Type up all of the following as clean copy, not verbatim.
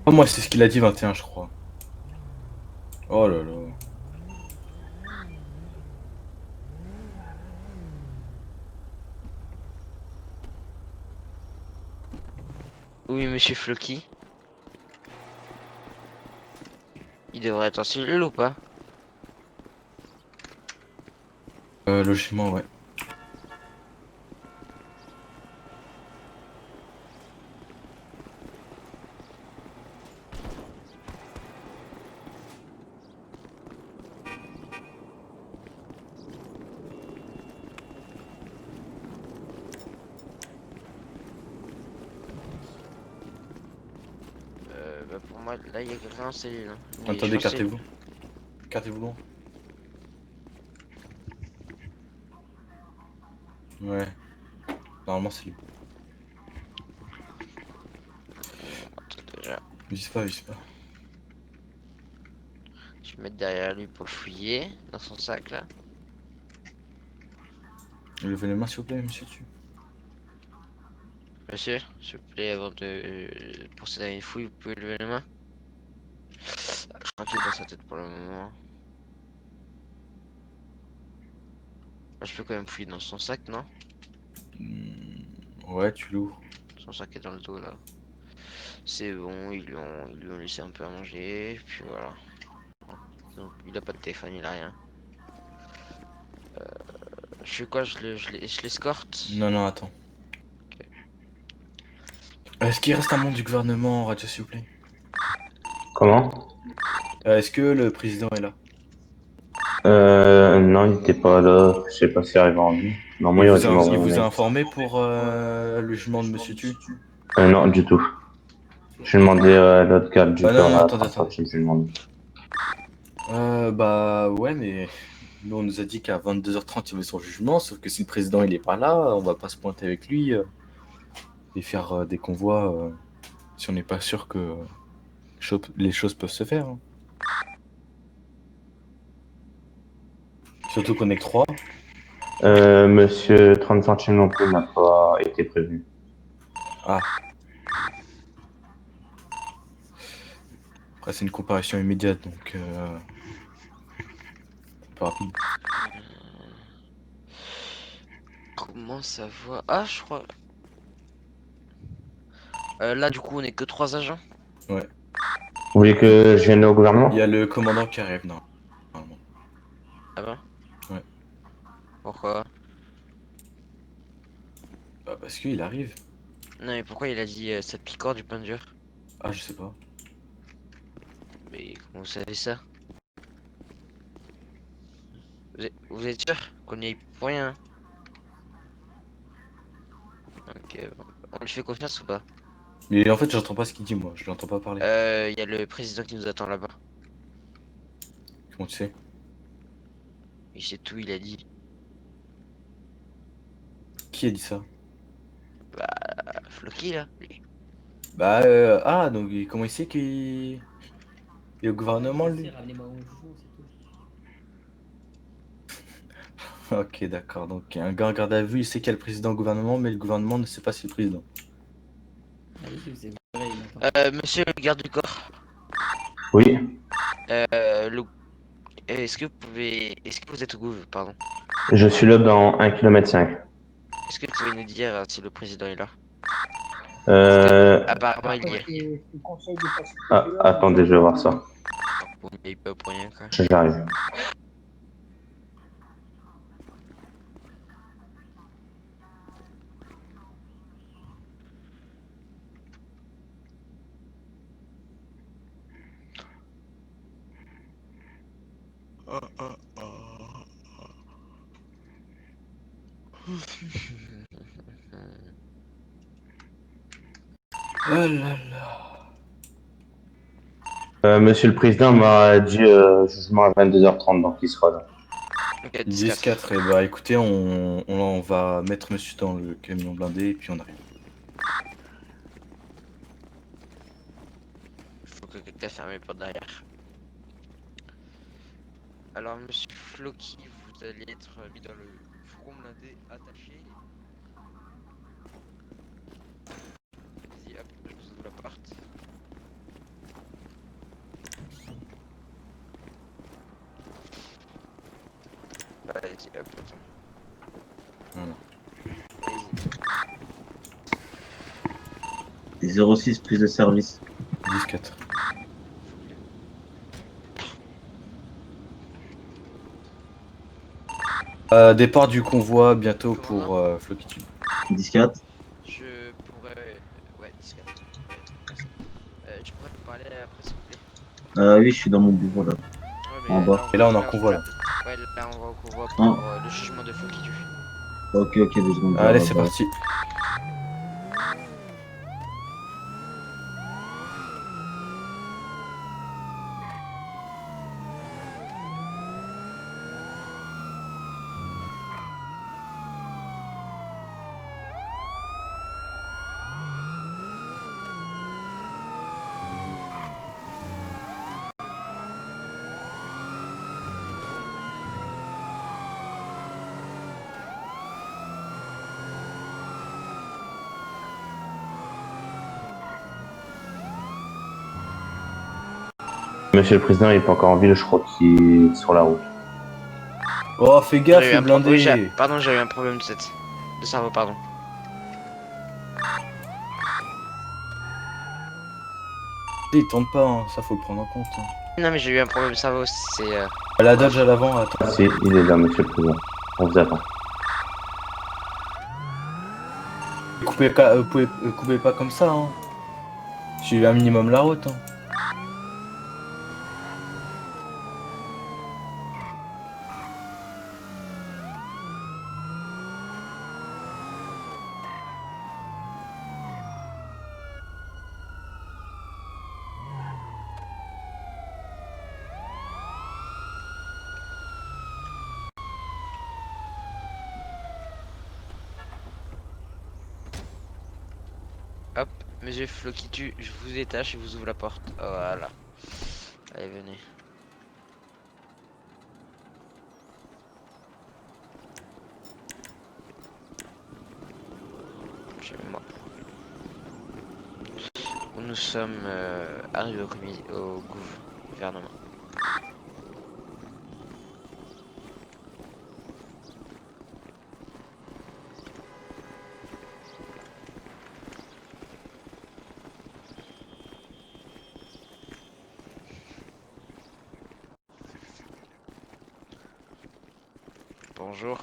Oh, moi, c'est ce qu'il a dit, 21, je crois. Oh là là. Oui, monsieur Floki. Il devrait être en cellule ou pas? Logiquement, ouais. Bah pour moi, là, il y a quelqu'un en cellule, hein. Mais je Attendez, pense que écartez-vous. Écartez-vous loin. Ouais. Normalement, c'est lui. attends, déjà, Vise pas, vise pas. je vais me mettre derrière lui pour le fouiller dans son sac là. Levez les mains, s'il vous plaît, monsieur dessus. Monsieur, s'il vous plaît, avant de procéder à une fouille, vous pouvez lever les mains. Je crois qu'il est dans sa tête pour le moment. Je peux quand même fouiller dans son sac, non? Ouais, tu l'ouvres. Son sac est dans le dos là. C'est bon, ils lui ont laissé un peu à manger, puis voilà. Donc, il a pas de téléphone, il a rien. Je fais quoi? Je l'escorte? Non, non, attends. Ok. Est-ce qu'il reste un membre du gouvernement en radio, s'il vous plaît? Comment? Est-ce que le président est là? Non, il était pas là. Je sais pas s'il arrive en vie. Normalement, il aurait dû Il m'envoyer un vous a mail. informé pour le jugement de monsieur Tu? Non, du tout. Je vais Ok. demander à l'autre garde du Non, corps, non, là, attendez, attendez. je vais demander. Bah ouais, mais nous on nous a dit qu'à 22h30 il y avait son jugement, sauf que si le président il est pas là, on va pas se pointer avec lui et faire des convois si on n'est pas sûr que les choses peuvent se faire, hein. Surtout qu'on est que trois. Monsieur 30 centimes non plus n'a pas été prévu. Ah, après c'est une comparution immédiate donc un peu rapide. Comment ça va? Ah, je crois. Là, du coup, on est que trois agents. Ouais. Vous voulez que je vienne au Il y a gouvernement? le commandant qui arrive normalement. Ah ben? Ouais. Pourquoi? Bah parce qu'il arrive. Non, mais pourquoi il a dit ça te picore du pain dur? Ah, je sais pas. Mais comment vous savez ça? Vous êtes sûr qu'on y est pour rien? Ok, bon. On lui fait confiance ou pas? Mais en fait j'entends pas ce qu'il dit moi, je l'entends pas parler. Il y a le président qui nous attend là-bas. Comment tu sais? Il sait tout, il a dit. Qui a dit ça? Bah, Floki là, lui. Bah donc comment il sait qu'il est au gouvernement lui? Ok, d'accord. Donc, un gars en garde à vue, il sait qu'il y a le président au gouvernement, mais le gouvernement ne sait pas si le président. Monsieur le garde du corps, Oui. euh, le- est-ce que vous êtes au gouv, pardon. Je suis là dans 1,5 km. Est-ce que vous pouvez nous dire si le président est là? Parce que Euh... apparemment il y est. Ah, attendez, je vais voir ça. Vous n'y allez pas pour rien quoi. J'arrive. Oh là là. Monsieur le Président m'a dit jugement à 22h30, donc il sera là. Ok, 10-4. 10-4, et bah écoutez, on va mettre monsieur dans le camion blindé et puis on arrive. Il faut que quelqu'un ferme les portes derrière. Alors, monsieur Floki, vous allez être mis dans le fourgon blindé attaché. Vas-y, hop, je vous ouvre la porte. hop, attends. Voilà. Vas-y. 06, prise de service. 10-4. Départ du convoi bientôt pour Flokitude. 10-4. Je pourrais. Ouais, discret. Je pourrais te parler après, s'il vous plaît. Oui, je suis dans mon bureau là. Ouais, En mais bas. là, Et là, on est en convoi, là. Ouais, là, on va au convoi Ah. pour le jugement de Flo qui tue. Ok, 2 secondes. Allez, c'est parti. Monsieur le Président, il est pas encore en ville, je crois qu'il est sur la route. Oh, fais gaffe, le blindé. Oui, pardon, j'ai eu un problème de cerveau, pardon. Il tente pas, hein. Ça faut le prendre en compte. Hein. Non, mais j'ai eu un problème de cerveau, c'est. La Dodge à l'avant, attends. Ah, si, il est là, Monsieur le Président. On vous attend. Coupez pas comme ça, hein. Suivez un minimum la route, hein. Hop, monsieur Flo qui tue, je vous détache et vous ouvre la porte. Voilà. Allez, venez. Chez moi. Nous sommes arrivés au gouvernement. Bonjour.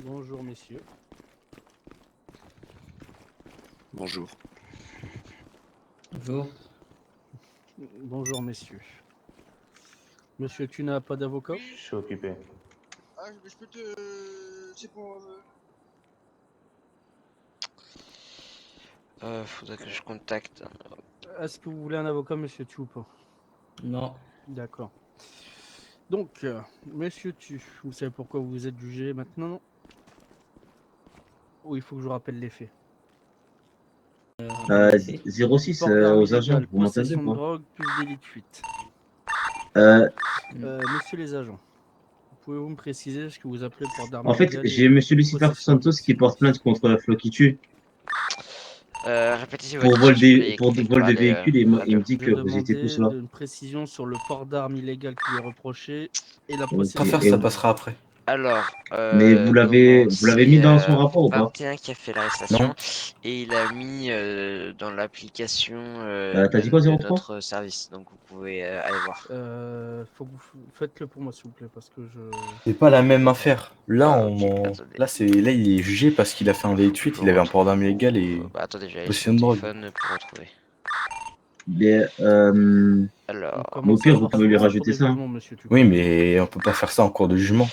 Bonjour messieurs. Bonjour. Bonjour. Bonjour messieurs. Monsieur, tu n'as pas d'avocat? Je suis occupé. Ah, je peux te. C'est pour. Faudrait que je contacte. Est-ce que vous voulez un avocat, monsieur Tu ou pas? Non. D'accord. Donc, monsieur Tu, vous savez pourquoi vous êtes jugé maintenant, non? Ou il faut que je vous rappelle les faits? 06 Port d'armes aux agents, illégales, vous m'entendez possession de quoi? drogue, plus délit de fuite. Messieurs les agents, pouvez-vous me préciser ce que vous appelez port d'armes En fait, illégales j'ai et Monsieur Lucifer possession de Santos qui porte plainte contre Flokitu Répétez pour votre question, je vais pour écouter vol de parler véhicule et il radio. me dit Je que vous étiez tous demandais là. une précision sur le port d'armes illégales qui lui est reproché et la Ok, possession Préfère, de et ça drogue. passera après. Alors, mais comment vous l'avez mis c'est dans son rapport ou pas? 21 qui a fait Non. l'arrestation et il a mis dans l'application T'as dit quoi, de 03? notre service. Donc vous pouvez aller voir. Faut que vous faites-le pour moi, s'il vous plaît, parce que je. C'est pas la même affaire. Là, Ah, ok, attendez. là, il est jugé parce qu'il a fait un délit de fuite, il avait un port d'armes illégal et Bah, attendez, je vais aller sur possession mon de drogue. téléphone pour retrouver. Mais, On Alors, mais au commence à pire, vous avoir pouvez lui souvent ça pour rajouter des ça. Hein. jugements, monsieur Tu. Oui, mais on peut pas faire ça en cours de jugement.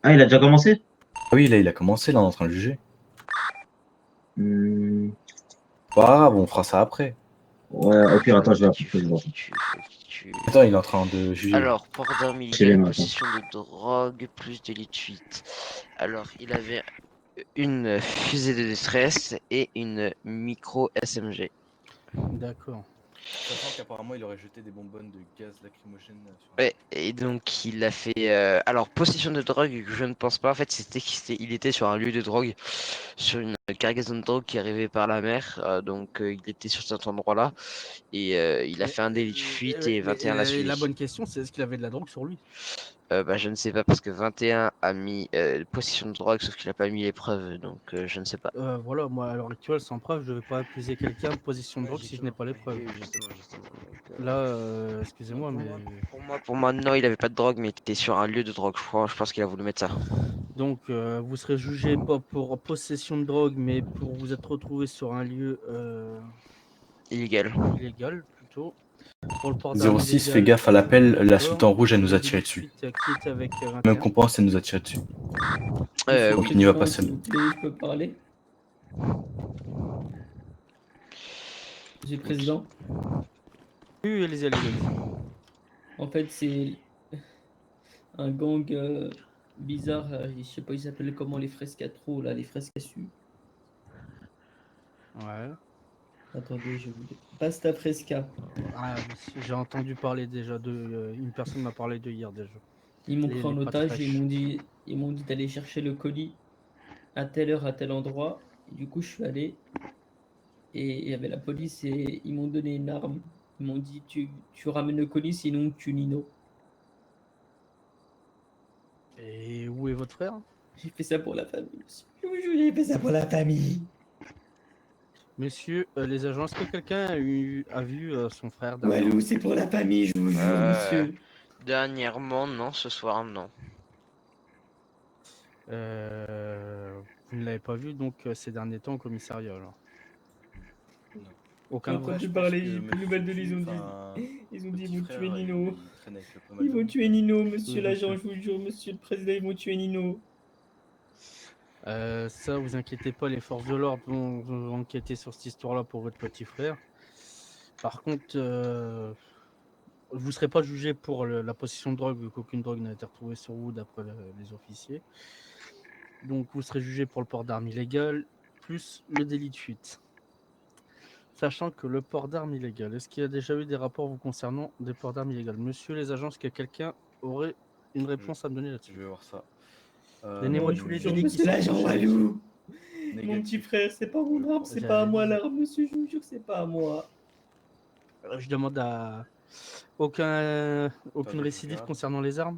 Ah, il a déjà commencé? Ah oui, là, il a commencé, là, on est en train de juger. Hmm, Pas grave, on fera ça après. ouais, au pire, attends, je vais faut appeler le président. qu'il tue, faut qu'il tue. Attends, il est en train de juger. Alors, port d'armes Chez les illégales, mains, attends. possession de drogue, plus délit de fuite. Alors, il avait une fusée de détresse et une micro SMG. D'accord. Sachant qu'apparemment, il aurait jeté des bonbonnes de gaz lacrymogène sur Ouais, et donc il a fait. Alors, possession de drogue, je ne pense pas. En fait, il était sur un lieu de drogue, sur une cargaison de drogue qui arrivait par la mer. Donc, il était sur cet endroit-là. Et il a fait un délit de fuite et 21 l'a la suivi. bonne question, c'est est-ce qu'il avait de la drogue sur lui? Bah, je ne sais pas parce que 21 a mis possession de drogue, sauf qu'il a pas mis les preuves, donc je ne sais pas. Voilà, moi à l'heure actuelle, sans preuve, je ne vais pas accuser quelqu'un de possession de drogue si je n'ai pas les preuves. Oui, justement. Donc, Là, excusez-moi, mais pour moi, non, il avait pas de drogue, mais il était sur un lieu de drogue, je crois. Je pense qu'il a voulu mettre ça. donc vous serez jugé pas pour possession de drogue, mais pour vous être retrouvé sur un lieu Illégal. illégal plutôt. Pour le port d'armes 06, fais illégal, gaffe à l'appel, la d'accord. suite en rouge, elle nous a Le tiré délit de dessus. fuite qui était avec Même 21. qu'on pense, elle nous a tiré dessus. Monsieur le Oui. Donc il n'y va pas Président, s'il seul. vous plaît, je peux parler? Monsieur le Président, Oui, allez-y, allez-y. en fait, c'est un gang bizarre. Je sais pas, ils s'appellent comment les frescatros, là, les frescassus. Ouais. Attendez, je vous dis. Pasta fresca. Ah, oui, j'ai entendu parler déjà de. Une personne m'a parlé de hier déjà. Ils m'ont Les, pris les en pâtes otage et fraîches. ils m'ont dit d'aller chercher le colis à telle heure, à tel endroit. Et du coup, je suis allé et il y avait la police et ils m'ont donné une arme. Ils m'ont dit, tu ramènes le colis, sinon tu Nino. Et où est votre frère? J'ai fait ça pour la famille, monsieur. Je vous jure, j'ai fait ça pour la famille. Messieurs, les agents, est-ce que quelqu'un a vu son frère Walou, dernièrement? c'est pour la famille, je vous jure, monsieur. Dernièrement, non. Ce soir, non. Vous ne l'avez pas vu donc ces derniers temps au commissariat alors? Non. Aucun J'ai de vous? entendu Je pense parler, que j'ai plus de nouvelles de lui, enfin, ils ont dit, petit ils vont frère, tuer Nino. il traîne avec pas mal Ils de vont monde. tuer Nino, Oui, monsieur l'agent, monsieur. je vous jure, monsieur le président, ils vont tuer Nino. Ça, vous inquiétez pas, les forces de l'ordre vont enquêter sur cette histoire-là pour votre petit frère. Par contre, vous ne serez pas jugé pour la possession de drogue, vu qu'aucune drogue n'a été retrouvée sur vous d'après les officiers. Donc, vous serez jugé pour le port d'armes illégales, plus le délit de fuite. Sachant que le port d'armes illégales, est-ce qu'il y a déjà eu des rapports vous concernant des ports d'armes illégales? Monsieur les agents, est-ce que quelqu'un aurait une réponse à me donner Je là-dessus? vais voir ça. Donnez-moi Je tous vous les jure, délits qui monsieur sont l'agent reprochés, monsieur. Walou. Mon petit Négatif. frère, c'est pas Je mon vais arme, voir. c'est pas à moi J'allais dire. l'arme, monsieur, je vous jure, c'est pas à moi. Je demande à aucune Attendez, je récidive regarde. concernant les armes?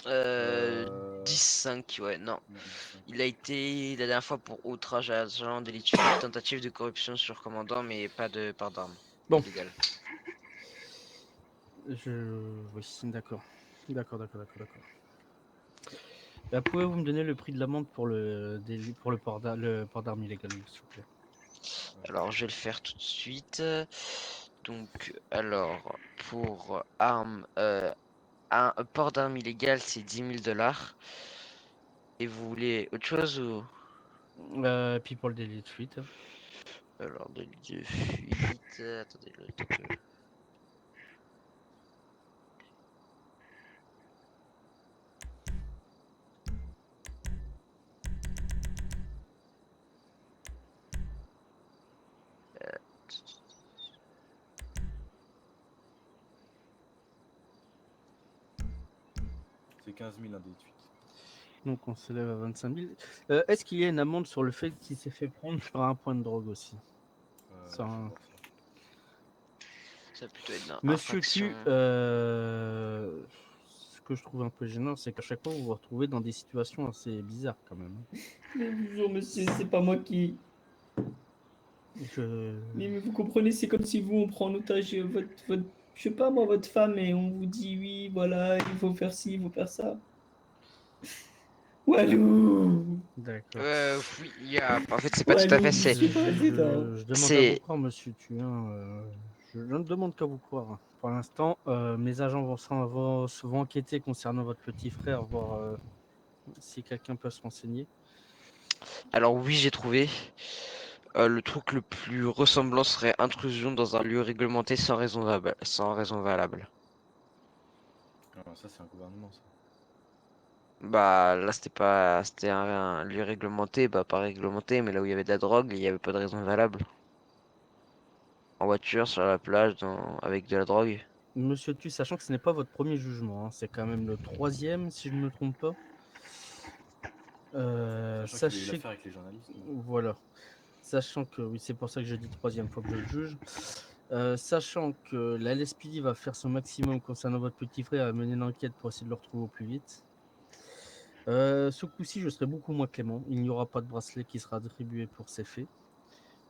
10-5, ouais, non. Non, 15. Il a été la dernière fois pour outrage à agent, délit de fuite, tentative de corruption sur commandant, mais pas de part d'armes. Bon. Illégal. Oui, d'accord. D'accord. Pouvez-vous me donner le prix de l'amende pour le port d'armes illégal, s'il vous plaît? Alors, je vais le faire tout de suite. Donc, alors, pour armes, un port d'armes illégal, c'est 10 000 $. Et vous voulez autre chose ou? Puis pour le délit de fuite. Alors, délit de fuite. Attendez, le temps que- C'est 15 000 un délit de fuite. Donc on s'élève à 25 000. Est-ce qu'il y a une amende sur le fait qu'il s'est fait prendre sur un point de drogue aussi? Je Ça, vais hein. voir ça. Ça va plutôt être dans Monsieur infraction. Q, ce que je trouve un peu gênant, c'est qu'à chaque fois vous vous retrouvez dans des situations assez bizarres quand même. Mais je vous jure, monsieur, c'est pas moi qui. Mais vous comprenez, c'est comme si vous, on prend en otage je sais pas moi, votre femme et on vous dit oui, voilà, il faut faire ci, il faut faire ça. Walou! D'accord. Oui, en fait, c'est pas tout à Walou, fait. C'est monsieur le président. Je demande à C'est- vous croire, monsieur Tu. Je ne demande qu'à vous croire. Pour l'instant, mes agents vont enquêter concernant votre petit frère, voir si quelqu'un peut se renseigner. Alors oui, j'ai trouvé. Le truc le plus ressemblant serait intrusion dans un lieu réglementé sans raison valable. Sans raison valable. Ah, ça, c'est un gouvernement, ça. Bah là, c'était un lieu réglementé, bah pas réglementé, mais là où il y avait de la drogue, il n'y avait pas de raison valable. En voiture, sur la plage, avec de la drogue. Monsieur Tu, sachant que ce n'est pas votre premier jugement, hein, c'est quand même le troisième, si je ne me trompe pas. Sachant qu'il a eu Sachez l'affaire avec les journalistes. Voilà. Sachant que, oui, c'est pour ça que je dis troisième fois que je le juge. Sachant que la LSPD va faire son maximum concernant votre petit frère à mener l'enquête pour essayer de le retrouver au plus vite. Ce coup-ci, je serai beaucoup moins clément. Il n'y aura pas de bracelet qui sera attribué pour ces faits.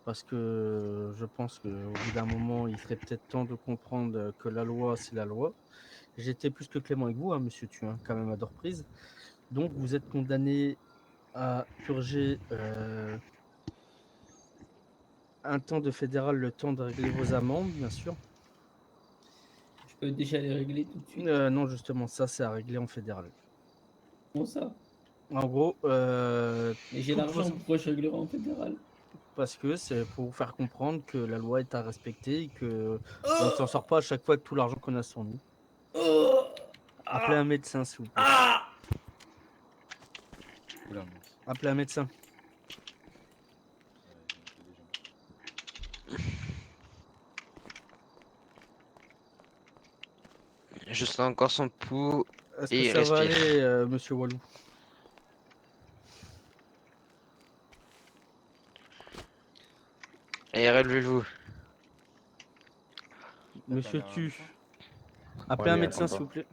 Parce que je pense qu'au bout d'un moment, il serait peut-être temps de comprendre que la loi, c'est la loi. J'étais plus que clément avec vous, hein, monsieur Tu, quand même à deux reprises. Donc, vous êtes condamné à purger un temps de fédéral, le temps de régler vos amendes, bien sûr. Je peux déjà les régler tout de suite. Non, justement, ça, c'est à régler en fédéral. Comment ça? En gros, Mais j'ai toutes l'argent, vos- pourquoi je réglerai en fédéral? parce que c'est pour vous faire comprendre que la loi est à respecter et que on ne s'en sort pas à chaque fois avec tout l'argent qu'on a sur nous. Appelez un médecin, s'il vous plaît. Oula, mince. Appelez un médecin. Je sens encore son pouls. Est-ce Et que il ça va respire. aller, monsieur Walou? Et relevez-vous. Monsieur T'as un Tu, médecin appelez un Oui, médecin, attends. s'il vous plaît.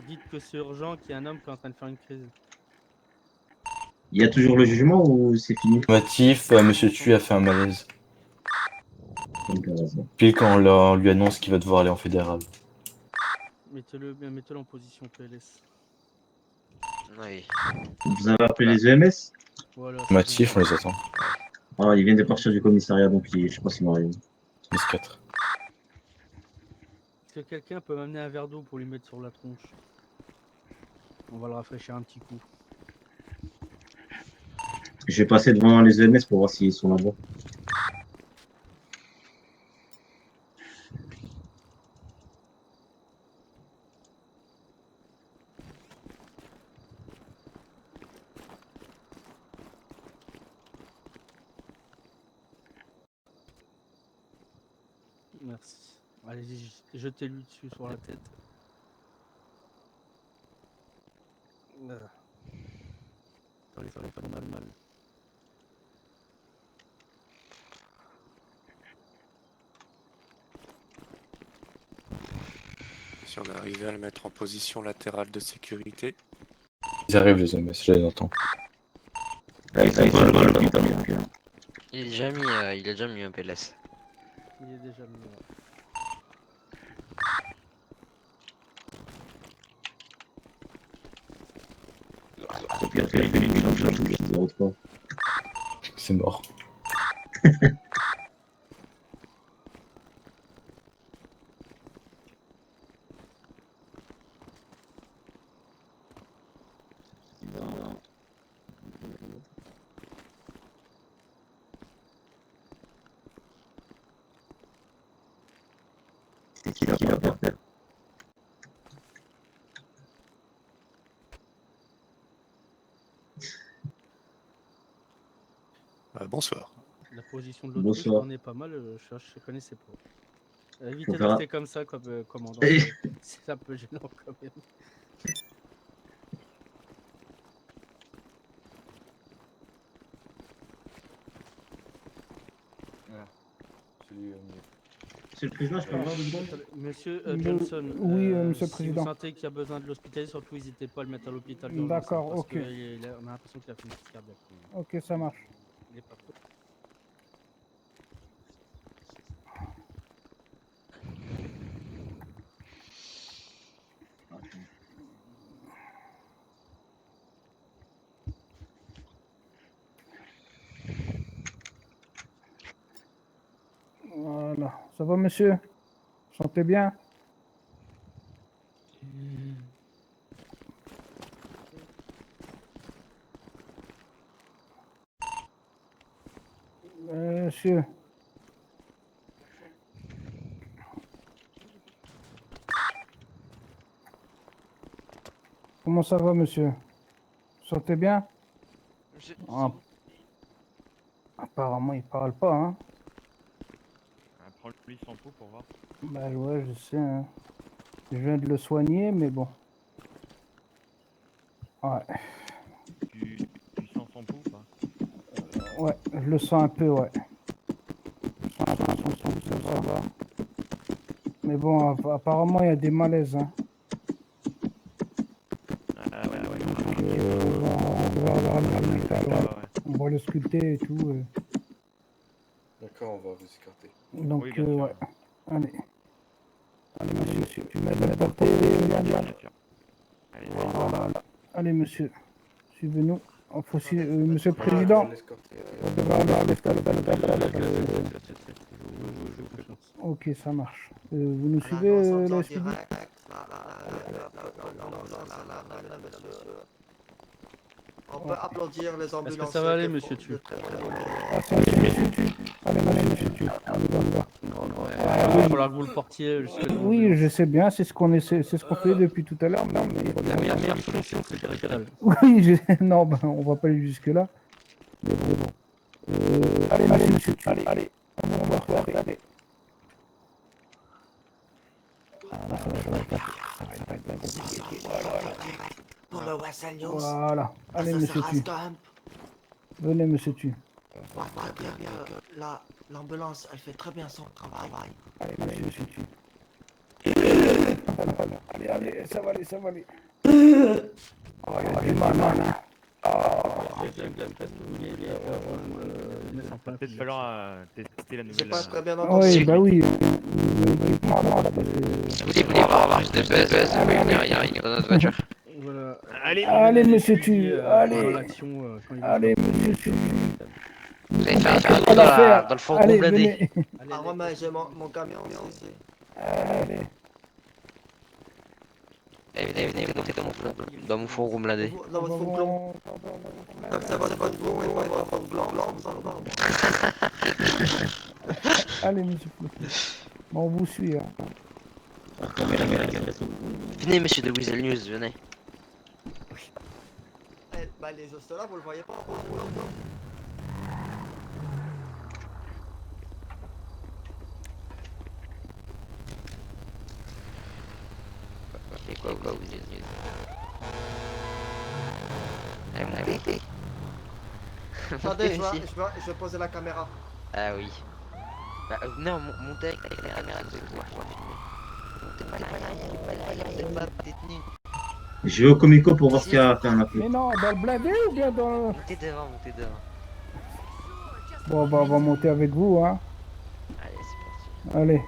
Dites que c'est urgent, qu'il y a un homme qui est en train de faire une crise. Il y a toujours le jugement ou c'est fini? Affirmatif, monsieur Tu a fait un malaise. Comme par hasard. Pile quand on lui annonce qu'il va devoir aller en fédéral. Mettez-le en position PLS. Oui. Vous avez appelé Là. les EMS? Voilà, c'est Affirmatif, on bon. les attend. Ah, ils viennent de partir du commissariat, donc je pense qu'ils vont arriver. Miss 4. Est-ce que quelqu'un peut m'amener un verre d'eau pour lui mettre sur la tronche? On va le rafraîchir un petit coup. Je vais passer devant les EMS pour voir s'ils sont là-bas. Merci. Allez-y, jetez-lui dessus sur la tête. Ça lui fait mal. Si on est arrivé à le mettre en position latérale de sécurité. Ils arrivent, les hommes, je les entends. Là, ils sont pas là-bas, l'hôpital, donc, Il a déjà mis un PLS. Il est déjà mis. Puis après, il fait les bilans, je la touche, 0,3. C'est mort. C'est qui là par terre? Bonsoir. La position de l'autruche, Bonsoir. on est pas mal, je connaissais pas. Évitez Faut de faire rester comme ça, commandant. Eh. C'est un peu gênant quand même. Monsieur le Président, je peux avoir 2 secondes? Monsieur Le- Johnson, oui, Monsieur le si Président. vous sentez qu'il y a besoin de l'hospitaliser, surtout n'hésitez pas à le mettre à l'hôpital d'urgence. D'accord, parce ok. que on a l'impression qu'il a fait une crise cardiaque. Ok, ça marche. Il est pas trop. Voilà. Ça va, monsieur? Sentez bien? Monsieur. Comment ça va, monsieur? Sentez bien? Ah, apparemment, il parle pas, hein? Prends-lui son pouls pour voir. Bah ouais, je sais, hein. Je viens de le soigner, mais bon. Ouais. son pouls ou pas? Ouais, je le sens un peu, ouais. Je sens un peu son pouls, ça va. Mais bon, apparemment, il y a des malaises, hein. Ah ouais, ouais, On va le sculpter et tout. D'accord, on va vous écarter. Donc, oui, bien sûr. ouais. Allez. Allez, monsieur, tu m'aides à la porter, viens. Bien sûr. Allez, Voilà. Allez, monsieur, suivez-nous. Monsieur le On va Président, l'escorter. on devrait aller à Ok, ça marche. Vous nous suivez, la SPD? On peut applaudir les Est-ce que ambulances. ça va aller, monsieur Tu Allez, monsieur, on y va. Il va falloir que vous le portiez jusque là. Oui, je sais bien, c'est ce qu'on essaie, c'est ce qu'on fait depuis tout à l'heure. Non, mais La meilleure solution, c'est l'hôpital. oui, non, ben, on va pas aller jusque là. Mais bon. Allez, monsieur, allez, on va regarder. Pour le Western News. Voilà. Allez, Ça monsieur sera Tu. Scamp. Venez, monsieur Tu. On voit très bien que l'ambulance, elle fait très bien son travail. Allez, monsieur Tu. Allez, ça va aller. Oh, il y a du mal, hein. peut-être falloir tester la J'ai nouvelle. pas très bien entendu. Oui, bah oui. Si vous voulez avoir plus de buzz, vous pouvez venir dans notre voiture. Voilà. Allez, monsieur Tu. Pendant Allez. l'action, quand il va Allez, monsieur Tu. Vous allez faire un tour dans le fourgon Allez, blindé. venez. Ah, Romain, j'ai mon camion ici. Allez. Venez, montez dans mon fourgon blindé. Dans votre fourgon. Comme ça, votre fourgon et votre fourgon blanc. Allez, monsieur Flou. Bon, on vous suit, hein. Venez, monsieur de Weasel News, venez. Bah, les os là, vous le voyez pas. C'est quoi, Weasel News? Montez. Attendez, je vais poser la caméra. Ah oui. Bah, non, montez avec la caméra, vous allez pouvoir filmer. Montez pas derrière, vous êtes pas détenu. Je vais au Comico pour voir ce qu'il y a à faire un peu. Mais non, dans le blindé ou bien dans le... Montez devant. Bon, bah, on va monter avec vous, hein. Allez, c'est parti. Allez.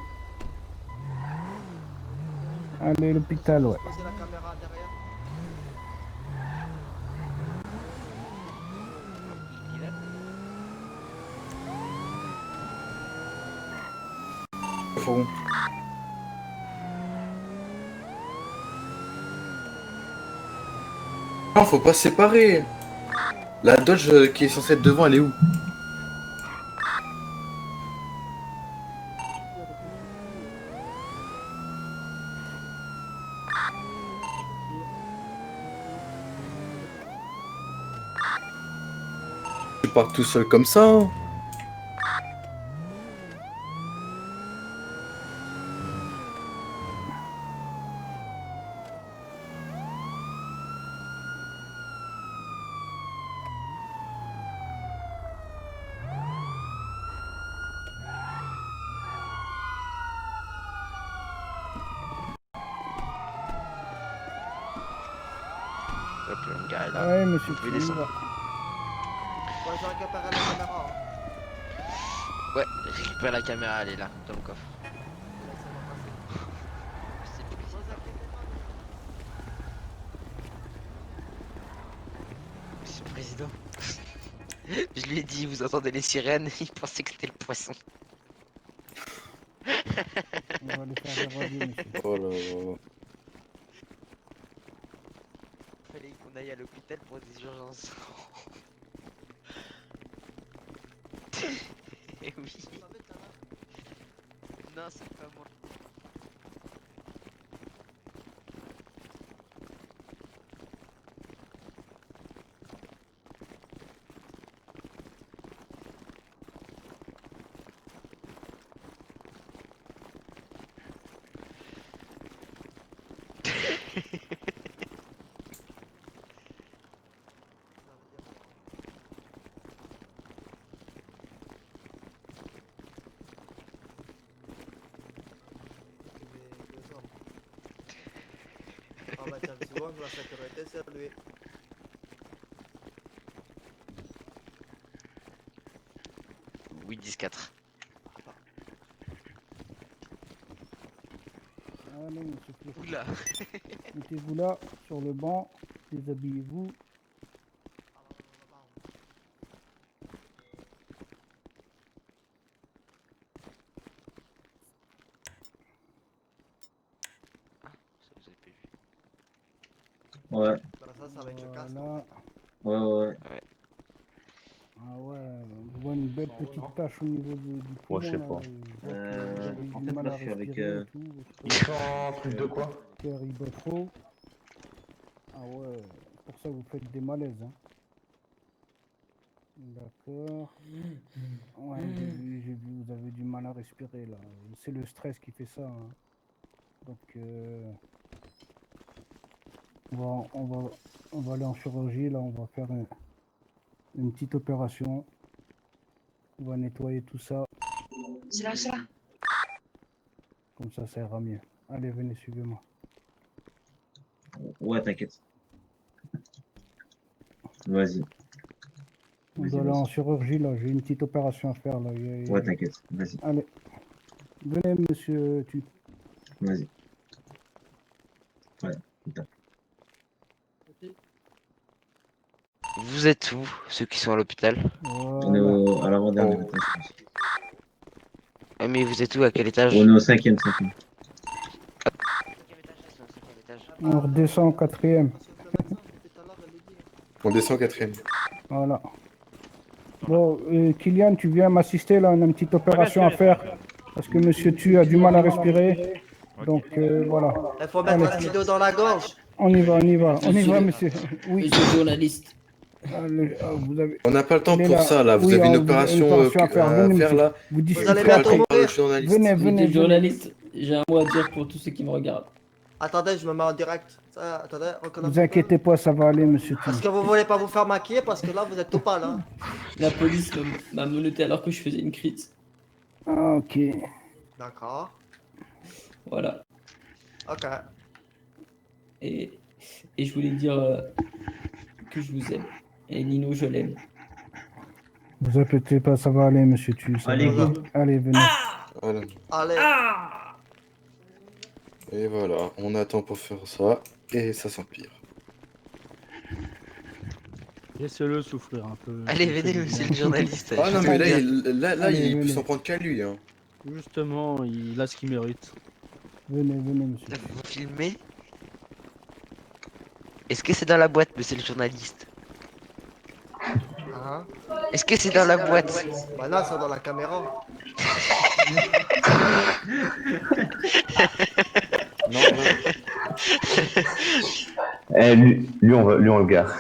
Allez, l'hôpital, ouais. Poser la caméra derrière. Fourgon. Non, faut pas se séparer. La Dodge qui est censée être devant, elle est où? Je pars tout seul comme ça, hein. Hop, là, une gare est là. Ouais, monsieur, Vous pouvez tu y descendre. vas. Moi, je récupère la caméra. Hein. Ouais, récupère la caméra, elle est là, dans le coffre. Monsieur le Président. Je lui ai dit, vous entendez les sirènes, il pensait que c'était le poisson. On va aller faire des radios, monsieur. Oh là là. Fallait qu'on aille à l'hôpital pour des urgences. Eh oui. Non, c'est pas moi. la 20e seconde, la sécurité, c'est lui. Oui, 10-4. Allez, monsieur Fleury. Oula. Mettez-vous là, sur le banc, déshabillez-vous. Ça, vous avez pas vu. Ouais, Bah, ça, c'est avec le casque. Voilà. ouais. Ah ouais, je vois une belle petite tache au niveau du poumon. Ouais, je sais là. pas. Je vois que vous avez En du fait, mal là, à je suis avec, respirer et tout. Ils sont en truc de quoi? Votre cœur, il bat trop. Ah ouais, pour ça vous faites des malaises. Hein. D'accord. Ouais, j'ai vu, vous avez du mal à respirer là. C'est le stress qui fait ça. Hein. Donc, on va aller en chirurgie. Là, on va faire une petite opération. On va nettoyer tout ça. C'est là, c'est là. Comme ça ira mieux. Allez, venez, suivez-moi. Ouais, t'inquiète. Vas-y. On Vas-y, doit aller en vas-y. chirurgie là. J'ai une petite opération à faire là. Ouais, t'inquiète. Vas-y, Allez, venez, monsieur. vas-y. Ouais, putain. Vous êtes où, ceux qui sont à l'hôpital? On est Voilà. à l'avant-dernier Oh. étage, je pense. Ah, mais vous êtes où? À quel étage? On est au cinquième. Cinquième étage, c'est au cinquième étage. On redescend au 4e. Monsieur le médecin, depuis tout à l'heure, elle est dit. On descend 4e. Voilà. Bon, Kylian, tu viens m'assister là, on a une petite opération à faire. Parce que monsieur Tu a du mal à respirer. Donc voilà. Il faut mettre un stylo dans la gorge. On y va, monsieur. Oui. Monsieur le journaliste. Allez, vous avez... On n'a pas le temps Il est pour là. ça là. Vous Oui, avez une vous avez opération à faire. Venez, monsieur. là. Vous allez discuterez bientôt après. mourir. Journaliste. Venez, Monsieur venez, le journaliste, j'ai un mot à dire pour tous ceux qui me regardent. Attendez, je me mets en direct. Ça, attendez, reconnais un Vous peu. inquiétez pas, ça va aller, monsieur Tu. Parce que vous voulez pas vous faire maquiller parce que là, vous êtes tout pâle. Hein. La police m'a menotté alors que je faisais une crise. Ah, ok. D'accord. Voilà. Ok. Et je voulais dire que je vous aime. Et Nino, je l'aime. Vous inquiétez pas, ça va aller, monsieur Tu. ça Allez, va. go. Allez, venez. Voilà. Allez. Et voilà, on attend pour faire ça. Et ça s'empire. Laissez-le souffrir un peu. Allez, ça fait venez, du monsieur bien. le journaliste. Ah non, mais là, Allez, il peut venez. s'en prendre qu'à lui. Hein. Justement, il a ce qu'il mérite. Venez, monsieur. Vous filmez? Est-ce que c'est dans la boîte, monsieur le journaliste? Hein? Est-ce que c'est dans la boîte? Bah là, c'est dans la caméra. Non, Eh, lui, on le garde.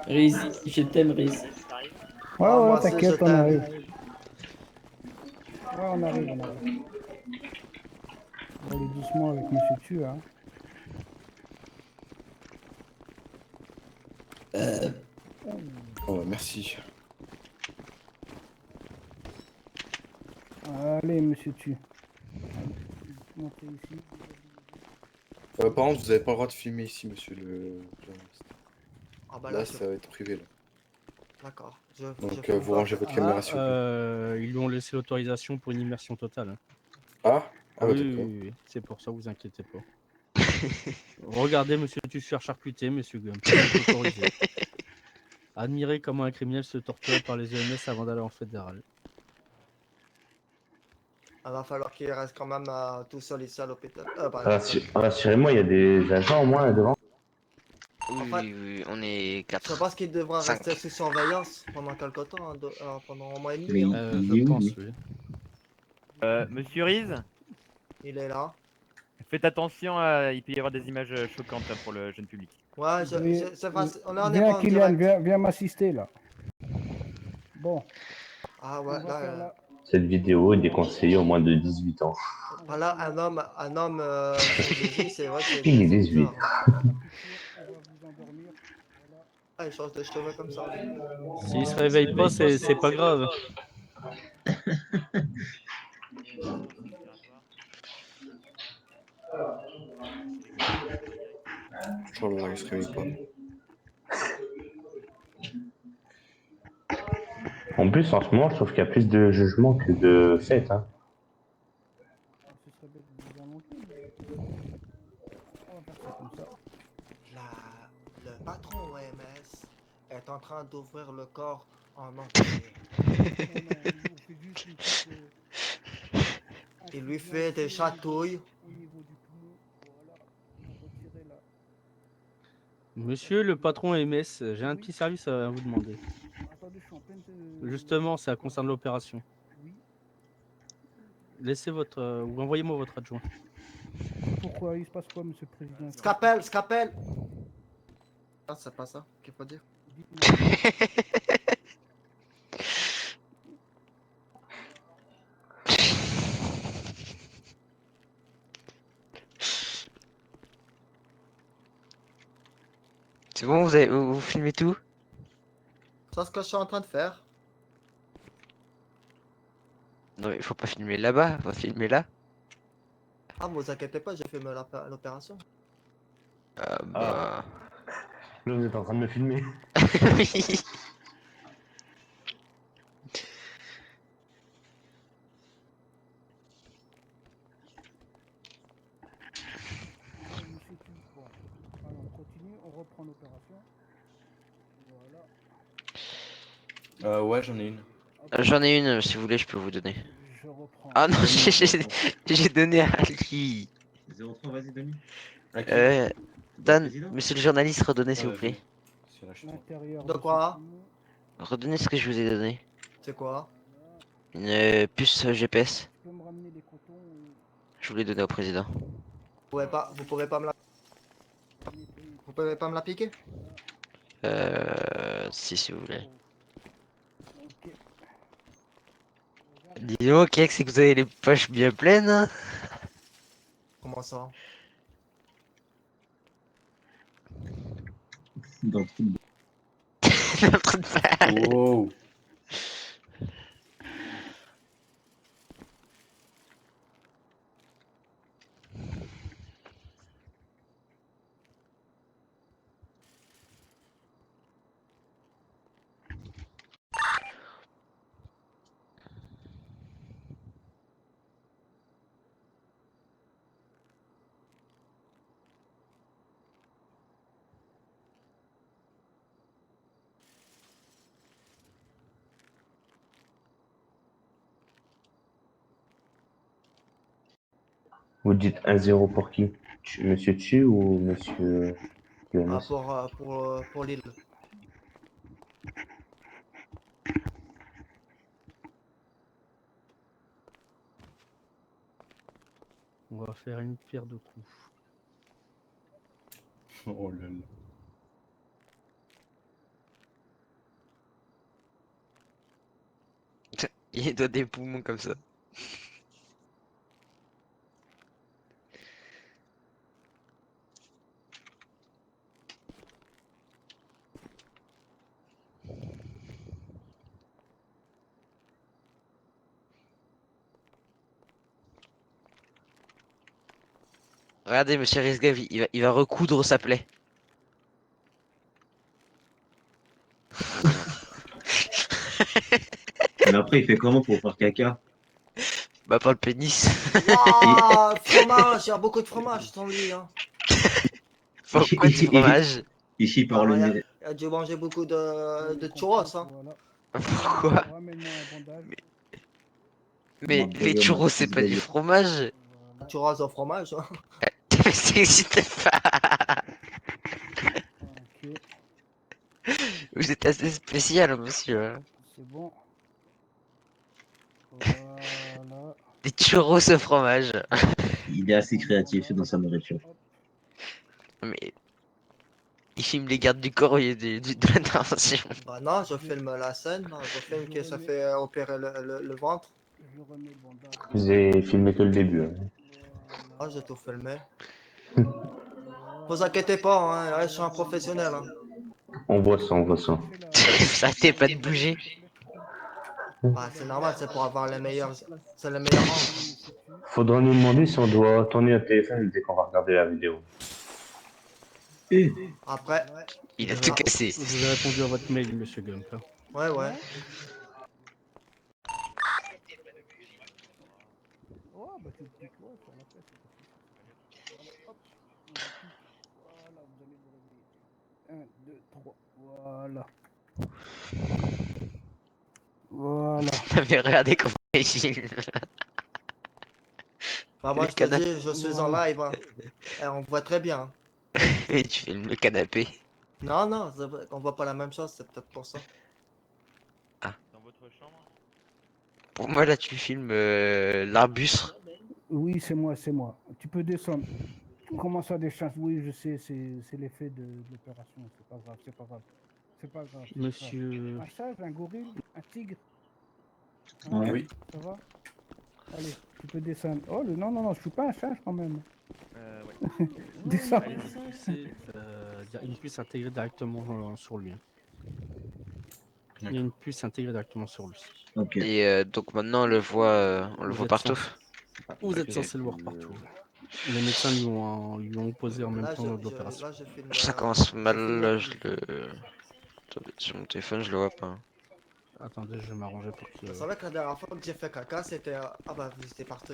Riz, je t'aime, Riz. Ouais, Ah, moi ouais, aussi, t'inquiète, je on t'aime. arrive. Ouais, on arrive. On va aller doucement avec monsieur Tu, hein. Oh, merci. Allez, monsieur Tu. Montez ici. Par contre, vous n'avez pas le droit de filmer ici, monsieur le journaliste. Ah bah Là, là, ça va être privé. Là. D'accord. Donc, vous rangez votre caméra s'il vous plaît. Ils lui ont laissé l'autorisation pour une immersion totale. Hein. Ah ouais, oui, d'accord. oui, c'est pour ça, vous inquiétez pas. Regardez, monsieur Tu se faire charcuter, monsieur Gump. C'est autorisé. Admirez comment un criminel se torture par les EMS avant d'aller en fédéral. Il va falloir qu'il reste quand même tout seul ici à l'hôpital. Rassurez-moi, il y a des agents au moins là devant. Oui, En fait, oui, oui, on est Je 4. pense qu'il devra Cinq. rester sous surveillance pendant quelque temps, hein, pendant un mois et demi. Oui. Hein. Je Oui, pense, oui. oui. Monsieur Riz, Il est là. faites attention, il peut y avoir des images choquantes là, pour le jeune public. Ouais, Oui, c'est facile. On est en Viens, en Kylian, direct. viens m'assister là. Bon, Ah on ouais, va là, faire là. Cette vidéo est déconseillée aux moins de 18 ans. voilà, un homme sur Gigi, c'est vrai que c'est Il est c'est 18. bizarre. On va vous endormir. Voilà. Ah, il change de cheveux comme ça. S'il se réveille pas, c'est pas grave. Oh là là, il se réveille pas. En plus, en ce moment, je trouve qu'il y a plus de jugements que de faits. Hein. Ce serait bête de vous inventer, mais on va faire ça comme ça. Le patron OMS est en train d'ouvrir le corps en entier. Non, non, on fait juste une petite, Il lui fait des chatouilles. au niveau du poumon. Voilà, pour retirer la... Monsieur le patron MS, j'ai un petit service à vous demander. Attendez, je suis en pleine... Justement, ça concerne l'opération. Oui. Laissez votre... ou envoyez-moi votre adjoint. Pourquoi il se passe quoi, monsieur le président? Scapel, scapel. Ah, c'est pas ça qu'il faut dire. C'est bon, vous filmez tout? C'est ce que je suis en train de faire. Non, mais il faut pas filmer là-bas, faut filmer là. Ah, vous inquiétez pas, j'ai fait l'opération. Bah... Là, vous êtes en train de me filmer. Oui. Monsieur Tu, bon. Alors, on continue, on reprend l'opération. Voilà. Ouais, j'en ai une. J'en ai une, si vous voulez, je peux vous donner. Je reprends. Ah non, j'ai donné à lui. 03, vas-y, Denis. Dan, Président monsieur le journaliste, redonnez s'il vous plaît. C'est lâche-toi. L'intérieur De ce quoi? poumon. Redonnez ce que je vous ai donné. C'est quoi? Une puce GPS. Tu peux me ramener les cotons Je voulais donner au président. Vous pouvez pas me la... Vous pouvez pas me la piquer? Si vous voulez. Ok. Dis donc, Kek, c'est que vous avez les poches bien pleines. Hein. Comment ça? Dans le trou de- Un truc de balle. Wow. Vous dites 1-0 pour qui? Monsieur Tu ou monsieur Ah, Jonas? pour l'île. On va faire une pierre de coups. Oh là là. Il doit des poumons comme ça. Regardez, monsieur Risgav, il va recoudre sa plaie. Mais après, il fait comment pour faire caca? Bah, pas le pénis. Ah, fromage, il y a beaucoup de fromage dans lui. Hein. Pourquoi du fromage? Il chie par Ah, le il nez. a dû manger beaucoup de churros. Hein. Voilà. Pourquoi? Ramène-moi un bandage. Mais les churros, c'est pas du fromage. Churros au fromage. Hein. Ça n'existe pas. Ok, Vous êtes assez spécial, monsieur. c'est bon. Voilà. Des churros au fromage. Il est assez créatif dans sa nourriture. Mais il filme les gardes du corps au lieu de l'intervention. Bah non, je filme la scène. Non, je filme que ça fait opérer le ventre. Je remets le bandage. Vous avez filmé que le début. Hein. Ah, j'ai tout filmé. Vous inquiétez pas, hein, ouais, je suis un professionnel. Hein. On voit ça, on voit ça. Ça arrêtez pas de bouger. Bah, c'est normal, c'est pour avoir les meilleurs. C'est le meilleur angle. Faudra nous demander si on doit tourner un téléphone dès qu'on va regarder la vidéo. Après, Il a tout cassé. Vous avez répondu à votre mail, monsieur Gump. hein. ouais, ouais. Oh, bah tu cliques ouais, sur la flèche. Hop, vous cliquez. Voilà, vous allez vous réveiller. 1, 2, 3. Voilà. Voilà. Mais regardez comment il filme. Bah, moi, Le je te canapé. dis, je suis en live. Hein. Et on voit très bien. Et tu filmes le canapé. Non, non, on voit pas la même chose, c'est peut-être pour ça. Dans votre chambre. Pour moi, là, tu filmes l'arbuste. Oui, c'est moi, c'est moi. Tu peux descendre. Comment ça, des chances? Oui, je sais, c'est l'effet de l'opération. C'est pas grave, c'est pas grave. C'est pas grave. c'est pas grave. Monsieur. Un singe, un gorille, un tigre. Ouais. Oui. Ça va? Allez, tu peux descendre. Oh, non, non, non, je suis pas un singe quand même. Ouais. Descends. Il y a une puce intégrée directement sur lui. Il y a une puce intégrée directement sur lui. Ok. Et donc maintenant, on le voit Vous êtes partout. Vous êtes censé le voir partout. Les médecins lui ont opposé en même Là, temps je l'opération. filme. Ça commence mal, je filme. là, je le... Attendez, sur mon téléphone, je le vois pas. Attendez, je vais m'arranger pour que. Vous savez que la dernière fois que j'ai fait caca, c'était. Ah bah, vous étiez parti.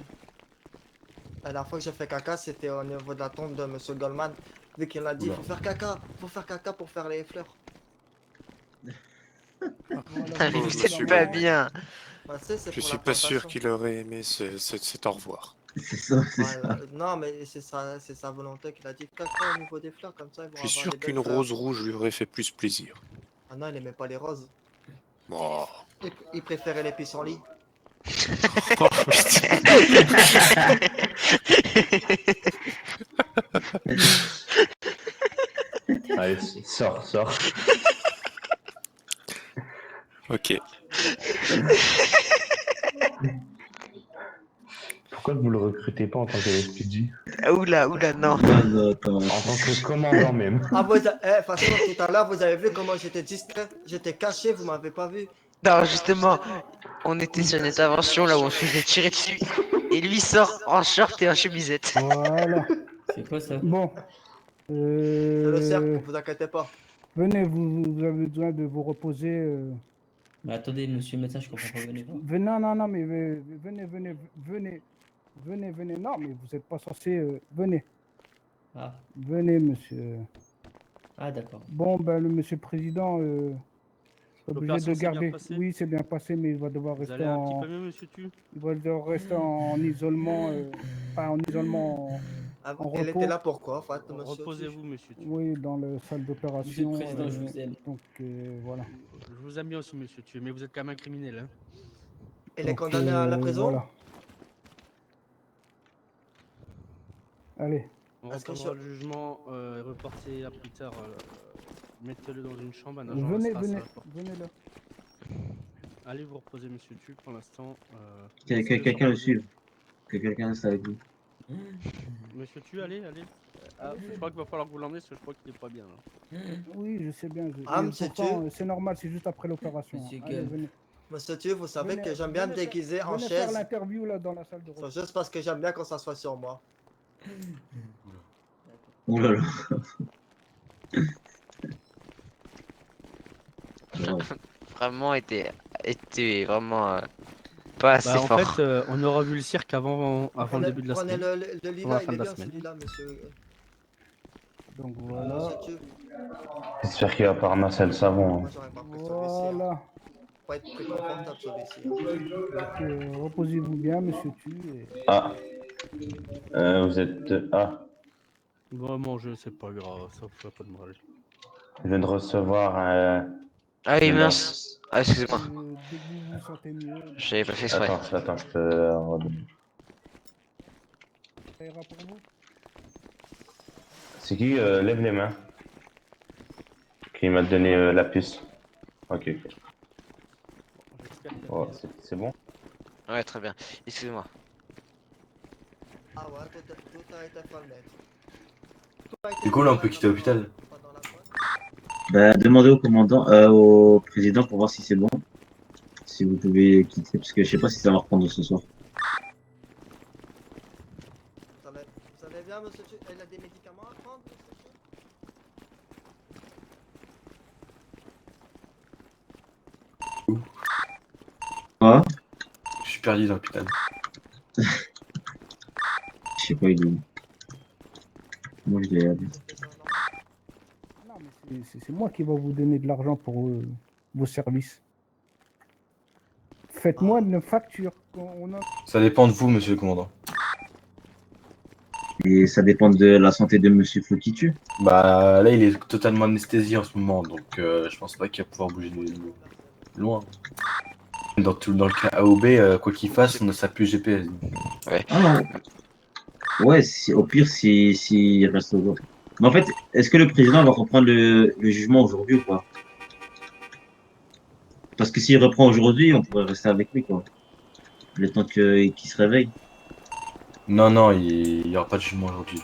La dernière fois que j'ai fait caca, c'était au niveau de la tombe de Monsieur Goldman. Vu qu'il a dit, Oula. faut faire caca pour faire les fleurs. Voilà, Mais vous vous êtes êtes dans pas la- bien. Bah, c'est Je pour suis la pas sûr plantation. qu'il aurait aimé cet au revoir. C'est ça, c'est ça. Voilà. Non, mais c'est sa volonté qu'il a dit caca au niveau des fleurs, comme ça ils vont Je suis avoir sûr des belles qu'une fleurs. rose rouge lui aurait fait plus plaisir. Ah non, il aimait pas les roses. Oh. Il préférait les pissenlits. Oh, putain. Allez, sors. Ok. Pourquoi vous le recrutez pas en tant que LSPD? Ah, oula, non. Non, attends. En tant que commandant même. Ah, façon, tout à l'heure, vous avez vu comment j'étais distrait. J'étais caché, vous m'avez pas vu. Non, justement, on était sur une intervention là où on se faisait tirer dessus. Et lui sort en short et en chemisette. Voilà. C'est quoi ça? Bon. C'est le cercle, vous inquiétez pas. Venez, vous avez besoin de vous reposer. Mais attendez, monsieur le médecin, je comprends pas. Venez voir. Non, mais venez. Non, mais vous n'êtes pas censé. Venez. Ah, Venez, monsieur. ah d'accord. Bon, ben, le monsieur le président, obligé L'opération de s'est bien garder. passée Oui, c'est bien passé, mais il va devoir Vous rester allez un petit en. peu mieux, monsieur Tu Il va devoir rester en isolement. Pas en isolement. Ah, En elle repos. était là pourquoi, en fait, monsieur? Reposez-vous, monsieur Tu. Oui, dans la salle Monsieur d'opération. le président, je vous aime. Donc, voilà. Je vous aime bien aussi, monsieur Tu, mais vous êtes quand même un criminel. Hein. Elle est Donc, condamnée à la prison? Voilà. Allez. On Est-ce que reprendra le jugement et reporter à plus tard. Mettez-le dans une chambre, un agent Venez restera à la porte. là. Allez vous reposer, monsieur Tu, pour l'instant. Quelqu'un le suive. Que quelqu'un reste avec lui. Monsieur Tu, allez. Ah, je crois qu'il va falloir que vous l'emmenez parce que je crois qu'il est pas bien. Là. Oui, je sais bien. Ah, Et monsieur pourtant, Tu. c'est normal, c'est juste après l'opération. Monsieur Allez, Gueule. venez. Monsieur Tu, vous savez Venez- que j'aime bien me venez faire- déguiser en venez faire chaise. l'interview là dans la salle de C'est repos. juste parce que j'aime bien qu'on s'assoit sur moi. Oh là là. Vraiment était vraiment pas assez Bah, en fort. fait, on aura vu le cirque avant le début de la Prenez semaine. le Avant lilas, la il fin est de la bien semaine. celui-là, monsieur. Donc voilà. Monsieur Tu. J'espère qu'il va pas ramasser le savon. Moi, j'aurais pas pris celui-ci. Hein. Voilà. Faut être plus confortable celui-ci. Hein. Donc, reposez-vous bien, monsieur Tu. Ah. Vous êtes. Ah. Bon, manger, c'est pas grave, ça vous fait pas de mal. Je viens de recevoir un. Ah oui, Non. mince. Ah, excusez-moi. Dès que vous vous sentez mieux, J'avais pas fait exprès. Attends, je te redonne. ça ira pour vous. C'est qui lève les mains. Qui m'a donné la puce. Ok. J'espère qu'il y a Oh, bien. c'est bon. Ouais, très bien. Excusez-moi. Ah ouais, tout a été fait net. Tout a été Du coup, là, on fait peut quitter l'hôpital. pendant la fois. Bah, demandez au commandant, au président pour voir si c'est bon. Si vous pouvez quitter, parce que je sais pas si ça va reprendre ce soir. Vous allez bien, monsieur Tu? Elle a des médicaments à prendre, monsieur Tu? Quoi? Je suis perdu dans l'hôpital. Je sais pas, il est où? Moi, je l'ai allé. Non, mais c'est moi qui vais vous donner de l'argent pour vos services. Faites-moi une facture. Ça dépend de vous, monsieur le commandant. Et ça dépend de la santé de Monsieur Flokitu. Bah là, il est totalement anesthésié en ce moment, donc je pense pas qu'il va pouvoir bouger loin. Dans le cas A ou B, quoi qu'il fasse, on a sa puce GPS. Ouais. Ah non. Ouais, au pire, si il reste au. Mais en fait, est-ce que le président va reprendre le jugement aujourd'hui ou pas? Parce que s'il reprend aujourd'hui, on pourrait rester avec lui, quoi. Le temps qu'il se réveille. Non, non, il y aura pas de jugement aujourd'hui.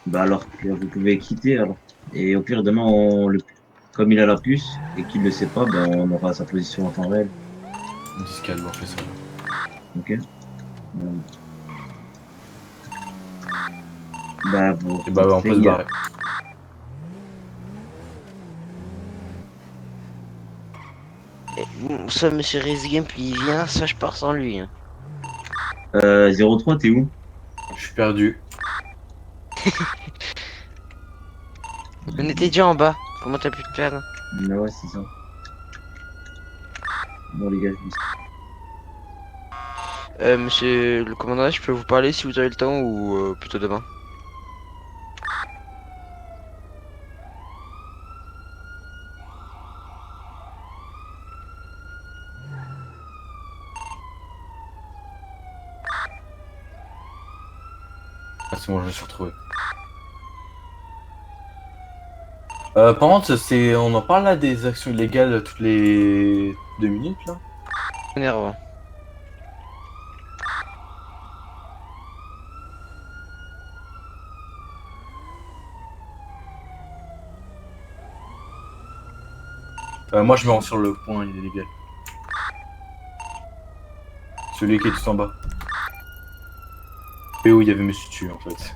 Bah alors que vous pouvez quitter alors. Et au pire, demain, comme il a la puce et qu'il le sait pas, ben, on aura sa position en temps réel. Discalement, on fait ça. Ok? Bah, Et bah, on peut se barrer. Soit Monsieur Rezgame, puis il vient, soit je pars sans lui. Hein. 03, t'es où? Je suis perdu. On était déjà en bas. Comment t'as pu te perdre? Bah ouais, c'est ça. Bon, les gars, Monsieur le commandant, je peux vous parler si vous avez le temps ou plutôt demain? Ah, c'est bon, je me suis retrouvé. Par contre, on en parle là des actions illégales toutes les 2 minutes là. Énervant. Moi je me rends sur le point illégal. Celui qui est tout en bas. Et où il y avait Monsieur Tu en fait.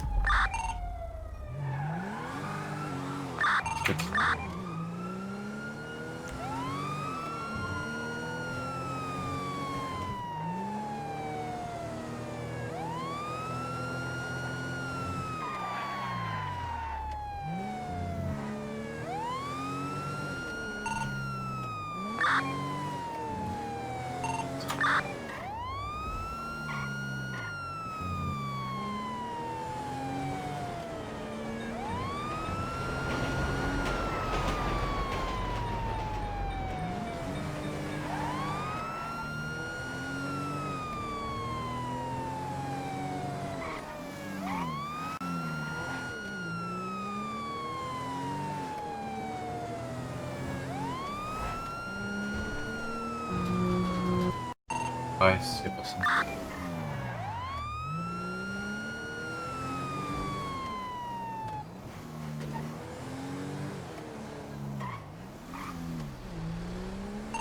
Ouais, c'est pas ça.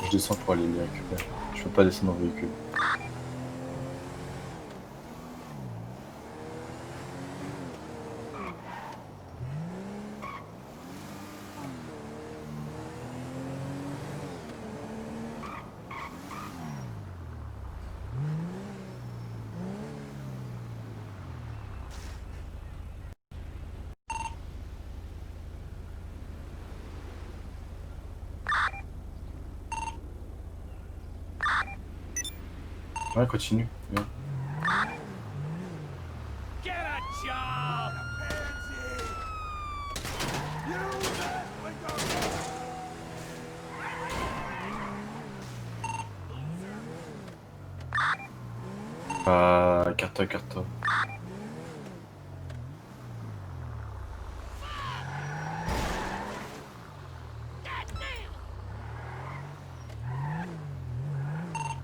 Je descends pour aller les récupérer. Je peux pas descendre en véhicule. Ouais, continue. Viens. Carte.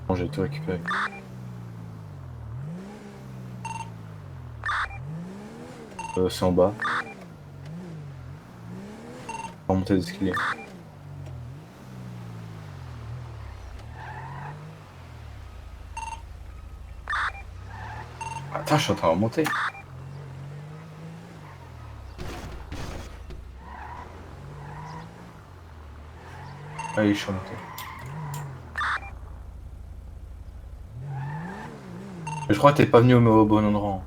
Bon, j'ai tout récupéré. C'est en bas. On va monter les escaliers. Attends, je suis en train de remonter. Allez, je suis remonté. Je crois que t'es pas venu au bon endroit.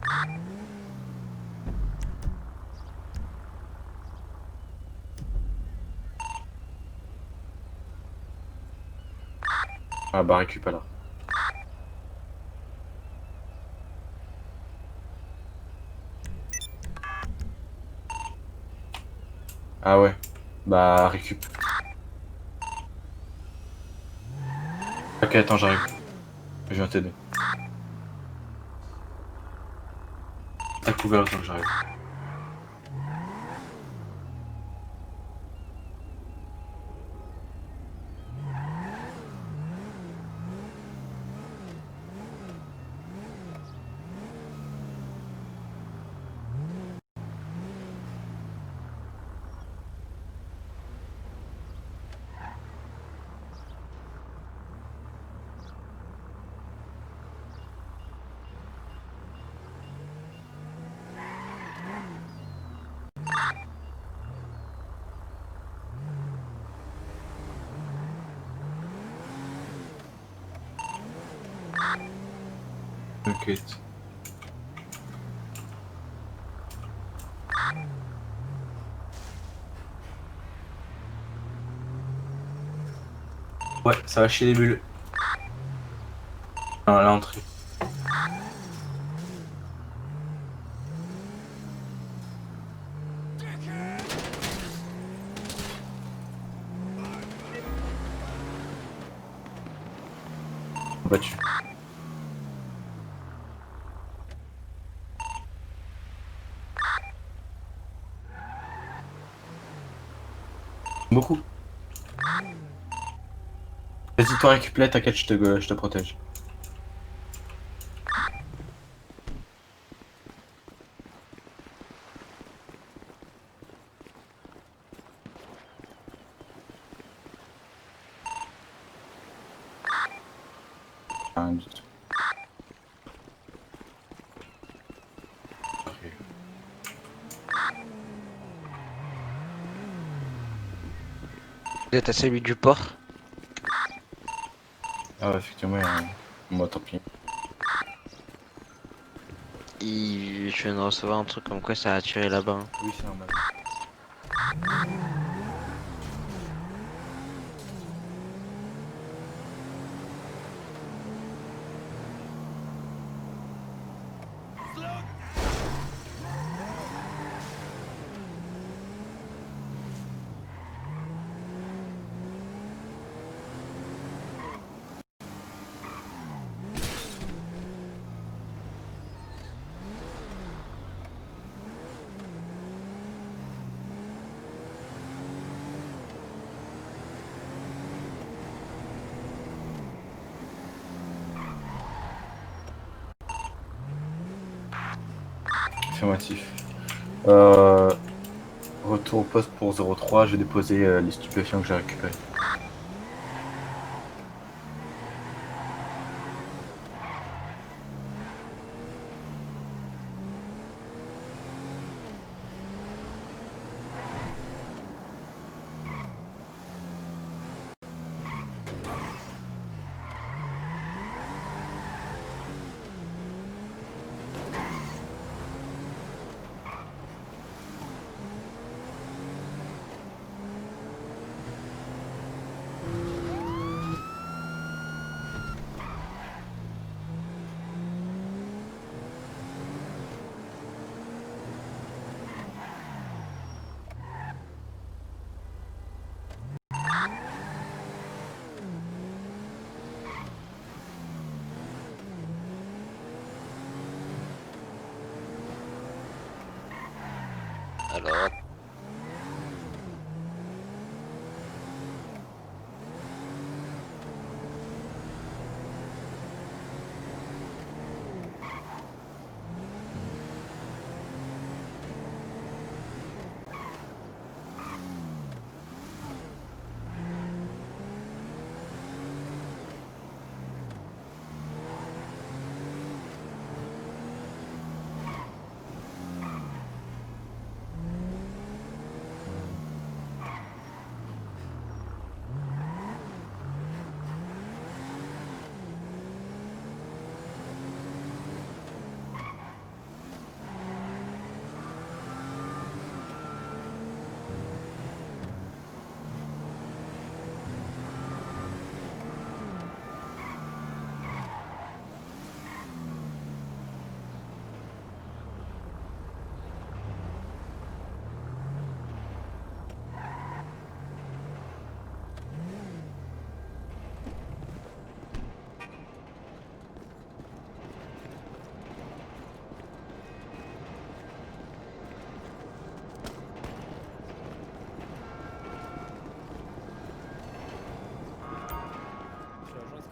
Ah bah récup alors. Ah ouais. Bah récup. Ok, attends, j'arrive. Je viens t'aider. T'as couvert le temps que j'arrive. T'inquiète. Ouais, ça va chier les bulles. À l'entrée. Battu. Beaucoup. Vas-y, toi récupère, t'inquiète, je te protège. Rien du tout. Vous êtes à celui du port? Ah ouais, effectivement, moi tant pis. Je viens de recevoir un truc comme quoi ça a tiré là-bas. Hein. Oui, c'est normal. Affirmatif. Retour au poste pour 03, j'ai déposé les stupéfiants que j'ai récupérés.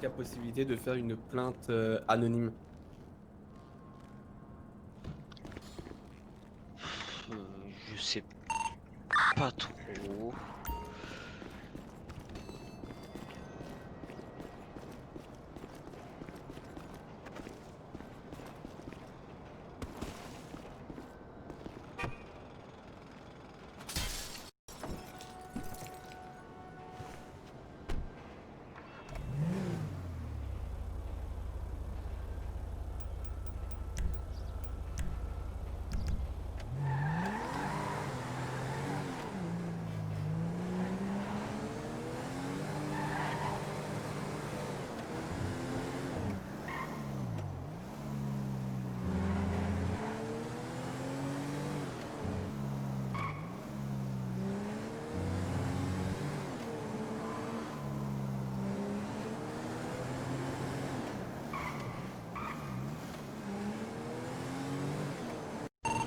qu'il y a possibilité de faire une plainte anonyme? Je sais pas trop.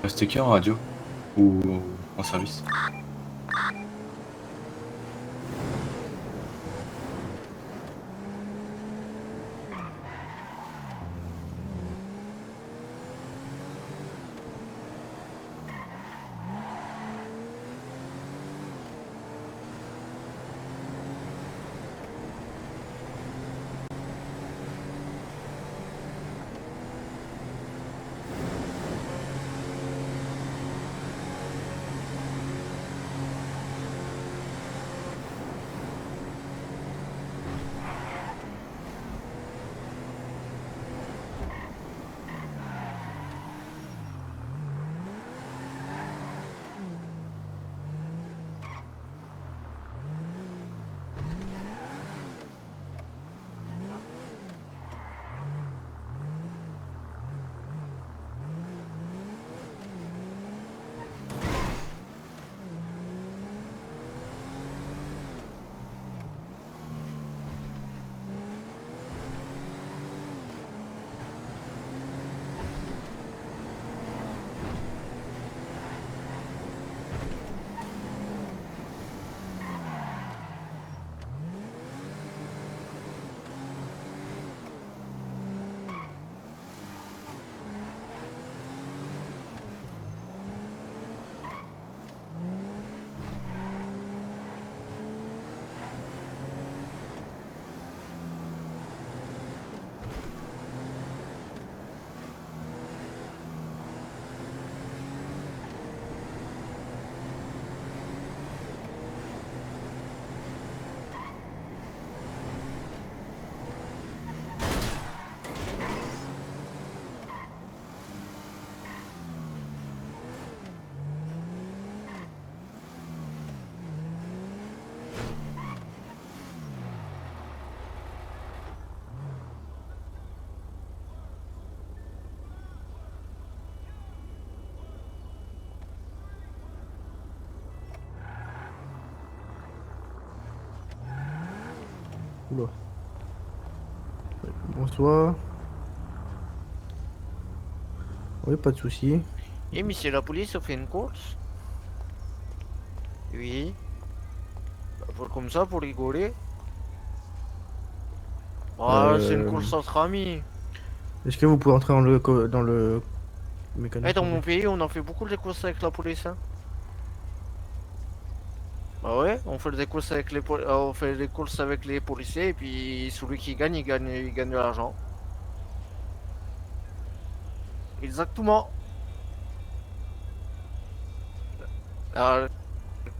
C'était qui en radio? Ou en service? Oula. Bonsoir. Oui, pas de souci. Et monsieur la police, on fait une course? Oui. Comme ça, pour rigoler. Ah, c'est une course entre amis. Est-ce que vous pouvez entrer dans le mécanisme? Dans mon pays, on en fait beaucoup des courses avec la police. Hein. Bah ouais, on fait des courses avec on fait des courses avec les policiers et puis celui qui gagne, il gagne de l'argent. Exactement. Alors,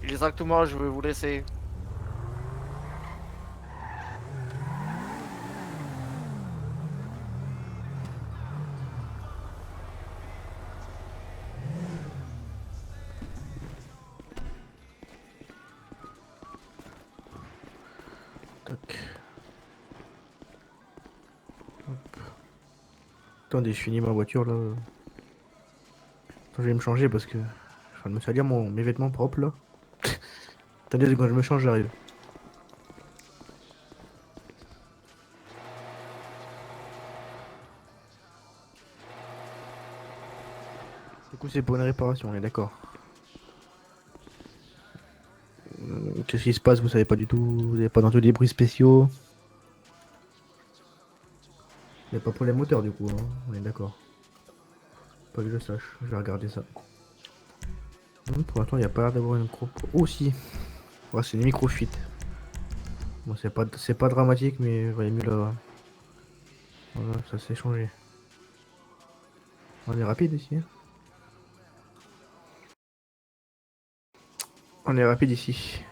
exactement, je vais vous laisser. Tac. Hop. Attendez, je finis ma voiture là. Attends, je vais me changer parce que je suis en train de me salir mes vêtements propres là. Attendez, quand je me change, j'arrive. Du coup, c'est pour une réparation, on est d'accord. Qu'est-ce qui se passe? Vous savez pas du tout? Vous n'avez pas entendu des bruits spéciaux? Il n'y a pas pour les moteurs du coup, hein. On est d'accord. Pas que je sache, je vais regarder ça. Pour l'instant, il n'y a pas l'air d'avoir une micro. Oh si. Ouais, c'est une micro-fuite. Bon, c'est pas dramatique, mais il mieux là-bas. Voilà, ça s'est changé. On est rapide ici. Hein. On est rapide ici.